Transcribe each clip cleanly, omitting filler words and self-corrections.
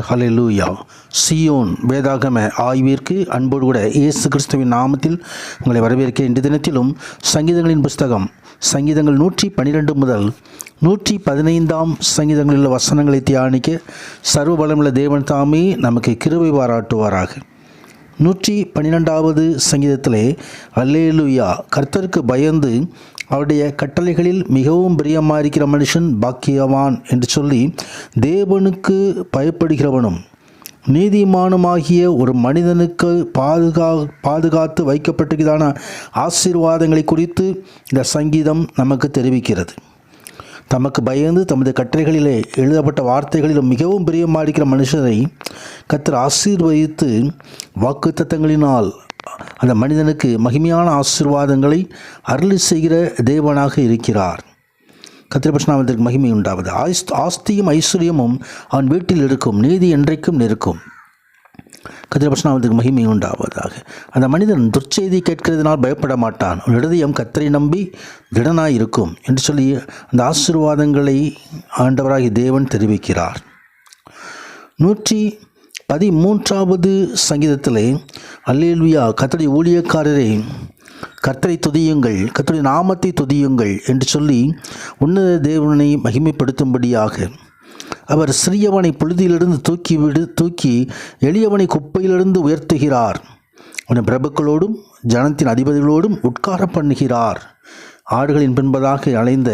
ஹல்லேலூயா. Zion வேதாகம ஆய்விற்கு அன்போடு கூட இயேசு கிறிஸ்துவின் நாமத்தில் உங்களை வரவேற்க இன்று தினத்திலும் சங்கீதங்களின் புஸ்தகம் சங்கீதங்கள் 112 முதல் 115 சங்கீதங்களில் உள்ள வசனங்களை தியானிக்க சர்வ பலமுள்ள தேவன் தாமே நமக்கு கிருபை பாராட்டுவாராக. 112வது சங்கீதத்திலே அல்லேலூயா, கர்த்தருக்கு பயந்து அவருடைய கட்டளைகளில் மிகவும் பிரியமாக இருக்கிற மனுஷன் பாக்கியவான் என்று சொல்லி தேவனுக்கு பயப்படுகிறவனும் நீதிமானுமாகிய ஒரு மனிதனுக்கு பாதுகாத்து வைக்கப்பட்டிருக்கிறதான ஆசீர்வாதங்களை குறித்து இந்த சங்கீதம் நமக்கு தெரிவிக்கிறது. தமக்கு பயந்து தமது கட்டளைகளிலே எழுதப்பட்ட வார்த்தைகளிலும் மிகவும் பிரியமாக இருக்கிற மனுஷரை கர்த்தர் ஆசீர்வதித்து வாக்குத்தத்தங்களினால் அந்த மனிதனுக்கு மகிமையான ஆசீர்வாதங்களை அருளி செய்கிற தேவனாக இருக்கிறார். கர்த்தருடைய பரிசுத்த நாமத்திற்கு மகிமை உண்டாவது. ஆஸ்தியும் ஐஸ்வர்யமும் அவன் வீட்டில் இருக்கும், நீதி என்றைக்கும் நிற்கும். கர்த்தருடைய பரிசுத்த நாமத்திற்கு மகிமை உண்டாவதாக. அந்த மனிதன் துர்ச்செய்தி கேட்கிறதுனால் பயப்பட மாட்டான், அவன் இருதயம் கர்த்தரை நம்பி திடனாய் இருக்கும் என்று சொல்லி அந்த ஆசீர்வாதங்களை ஆண்டவராகிய தேவன் தெரிவிக்கிறார். 113வது சங்கீதத்திலே அல்லேலூயா, கர்த்தருடைய ஊழியக்காரரே கர்த்தரை துதியுங்கள், கர்த்தருடைய நாமத்தை துதியுங்கள் என்று சொல்லி உன்னத தேவனை மகிமைப்படுத்தும்படியாக அவர் சிறியவனை புழுதியிலிருந்து தூக்கி எளியவனை குப்பையிலிருந்து உயர்த்துகிறார். அவனை பிரபுக்களோடும் ஜனத்தின் அதிபதிகளோடும் உட்கார பண்ணுகிறார். ஆடுகளின் பின்பதாக அலைந்த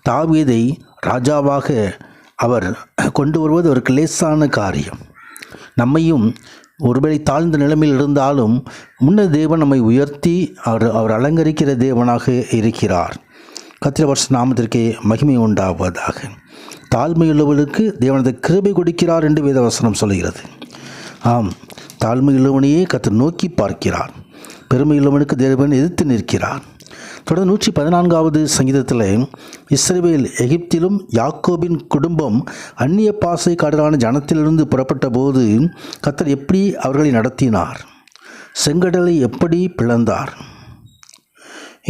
தாவீதை ராஜாவாக அவர் கொண்டு வருவது ஒரு லேசான காரியம். நம்மையும் ஒருவேளை தாழ்ந்த நிலைமையில் இருந்தாலும் முன்ன தேவன் நம்மை உயர்த்தி அவர் அலங்கரிக்கிற தேவனாக இருக்கிறார். கர்த்தருடைய பரிசுத்த நாமத்திற்கே மகிமை உண்டாவதாக. தாழ்மையுள்ளவர்களுக்கு தேவனது கிருபை கொடுக்கிறார் என்று வேதவசனம் சொல்கிறது. ஆம், தாழ்மையுள்ளவனையே கர்த்தர் நோக்கி பார்க்கிறார், பெருமையுள்ளவனுக்கு தேவன் எதிர்த்து நிற்கிறார். தொடர்ந்து 114வது சங்கீதத்தில் இஸ்ரவேல் எகிப்திலும் யாக்கோபின் குடும்பம் அந்நிய பாசை காடலான ஜனத்திலிருந்து புறப்பட்ட போது கர்த்தர் எப்படி அவர்களை நடத்தினார், செங்கடலை எப்படி பிளந்தார்,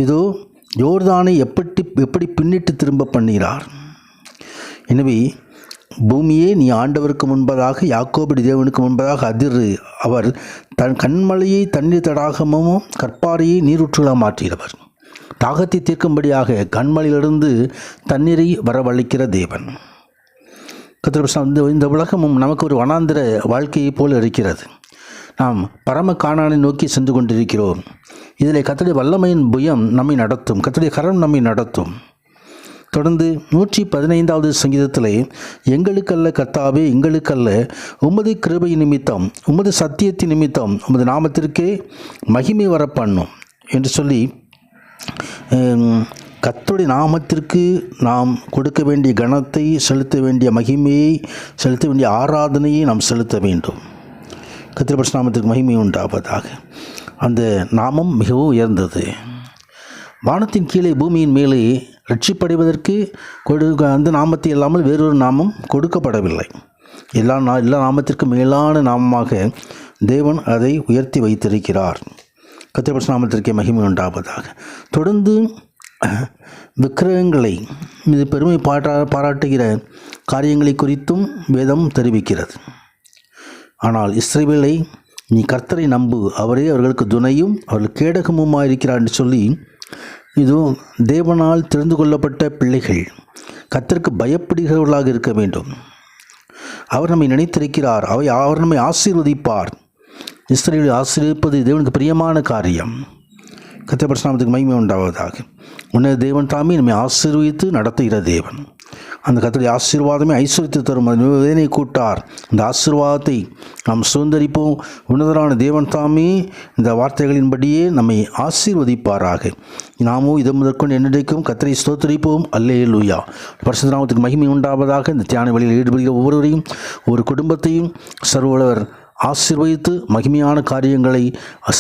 இதோ யோர்தானை எப்படி பின்னிட்டு திரும்ப பண்ணுகிறார். எனவே பூமியே நீ ஆண்டவருக்கு முன்பதாக, யாக்கோபு தேவனுக்கு முன்பதாக அதிரு. அவர் தன் கண்மலையை தண்ணீர் தடாகமும் கற்பாறையை நீரூற்றுகளாக மாற்றியவர். தாகத்தை தீர்க்கும்படியாக கண்மலையிலிருந்து தண்ணீரை வரவழைக்கிற தேவன். இந்த உலகமும் நமக்கு ஒரு வனாந்திர வாழ்க்கையை போல் இருக்கிறது. நாம் பரம கானானை நோக்கி சென்று கொண்டிருக்கிறோம். இதில் கர்த்தருடைய வல்லமையின் புயம் நம்மை நடத்தும், கர்த்தருடைய கரம் நம்மை நடத்தும். தொடர்ந்து 115வது சங்கீதத்திலே எங்களுக்கல்ல கர்த்தாவே, எங்களுக்கல்ல, உமது கிருபை நிமித்தம், உமது சத்தியத்தின் நிமித்தம் உமது நாமத்திற்கே மகிமை வர பண்ணும் என்று சொல்லி கர்த்தருடைய நாமத்திற்கு நாம் கொடுக்க வேண்டிய கனத்தை, செலுத்த வேண்டிய மகிமையை, செலுத்த வேண்டிய ஆராதனையை நாம் செலுத்த வேண்டும். கர்த்தருடைய பரிசுத்த நாமத்திற்கு மகிமை உண்டாவதாக. அந்த நாமம் மிகவும் உயர்ந்தது. வானத்தின் கீழே பூமியின் மேலே ரட்சிப்படைவதற்கு அந்த நாமத்தை இல்லாமல் வேறொரு நாமம் கொடுக்கப்படவில்லை. எல்லா நாமத்திற்கும் மேலான நாமமாக தேவன் அதை உயர்த்தி வைத்திருக்கிறார். கர்த்தருடைய பரிசுத்த நாமத்திற்கே மகிமை உண்டாவதாக. தொடர்ந்து விக்கிரகங்களை இது பெருமை பாராட்டுகிற காரியங்களை குறித்தும் வேதம் தெரிவிக்கிறது. ஆனால் இஸ்ரவேலை நீ கர்த்தரை நம்பு, அவரே அவர்களுக்கு துணையும் அவர்கள் கேடகமுமாக இருக்கிறார் என்று சொல்லி, இதுவும் தேவனால் தெரிந்து கொள்ளப்பட்ட பிள்ளைகள் கர்த்தருக்கு பயப்படுகிறவர்களாக இருக்க வேண்டும். அவர் நம்மை நினைத்திருக்கிறார், அவர் நம்மை ஆசீர்வதிப்பார். இஸ்ரவேலை ஆசீர்வதிப்பது தேவனுக்கு பிரியமான காரியம். கர்த்தருடைய பரிசுத்த நாமத்துக்கு மகிமை உண்டாவதாக. உன்னத தேவன் தாமே நம்மை ஆசீர்வதித்து நடத்துகிற தேவன். அந்த கர்த்தருடைய ஆசீர்வாதமே ஐஸ்வர்யத்தை தரும், அது வேதனை கூட்டார். அந்த ஆசீர்வாதத்தை நாம் சுதந்தரிப்போம். உன்னதரான தேவன் தாமே இந்த வார்த்தைகளின்படியே நம்மை ஆசீர்வதிப்பாராக. நாமும் இதை முதற்கொண்டு என்னைக்கும் கர்த்தரை ஸ்தோத்திரிப்போம். அல்லேலூயா. பரிசுத்த நாமத்துக்கு மகிமை உண்டாவதாக. இந்த தியான வழியில் ஈடுபடுகிற ஒவ்வொருவரையும், ஒவ்வொரு குடும்பத்தையும் சர்வவல்லவர் ஆசீர்வதித்து மகிமையான காரியங்களை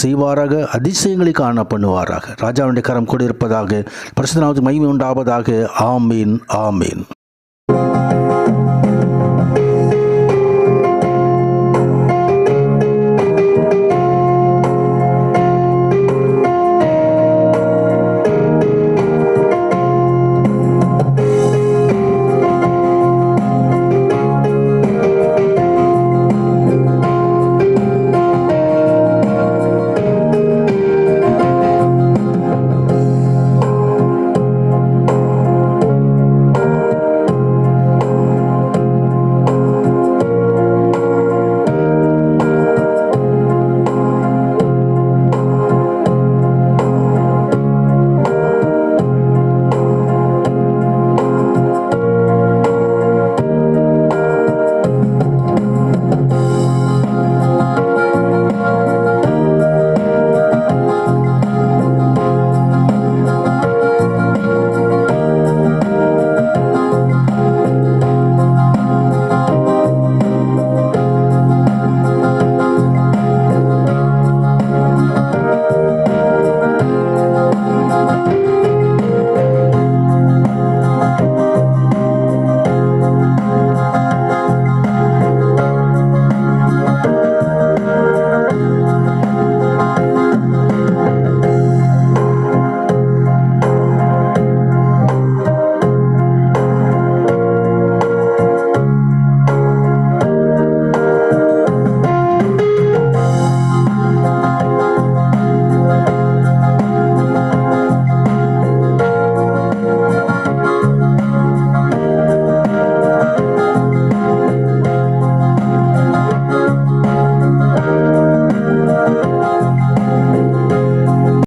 செய்வாராக, அதிசயங்களை காண பண்ணுவாராக. ராஜாவுடைய கரம் கூட இருப்பதாக. பரிசுத்த நாமத்துக்கு மகிமை உண்டாவதாக. ஆமீன், ஆமீன்.